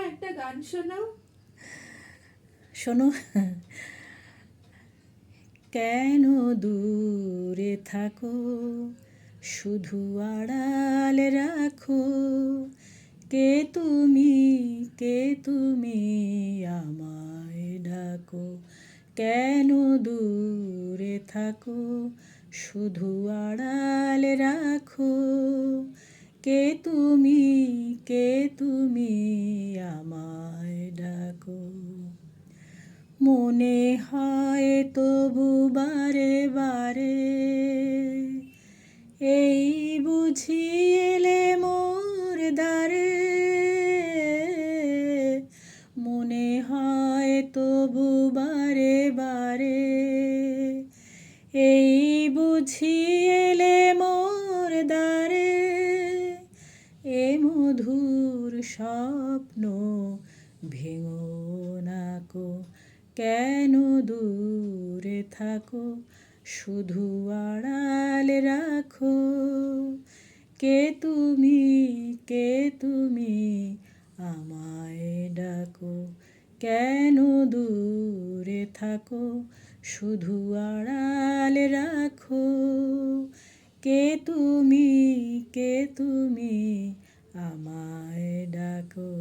একটা গান শোনাও। শোনো, কেন দূরে থাকো, শুধু আড়াল রাখো, কে তুমি, কে তুমি আমায় ডাকো, কেন দূরে থাকো, শুধু আড়াল রাখো, কে তুমি, কে তুমি আমায় ডাকো। মনে হয় তবু বারে বারে, এই বুঝি এলে মোর দ্বারে, মনে হয় তবু বারে বারে, এই বুঝি এলে মোর দ্বারে, এ মধুর স্বপ্ন ভেঙো নাকো, কেন দূরে থাকো, শুধু আড়াল রাখো, কে তুমি, কে তুমি আমায় ডাকো, কেন দূরে থাকো, শুধু আড়াল রাখো, কে তুমি, কে তুমি আমায় ডাকো।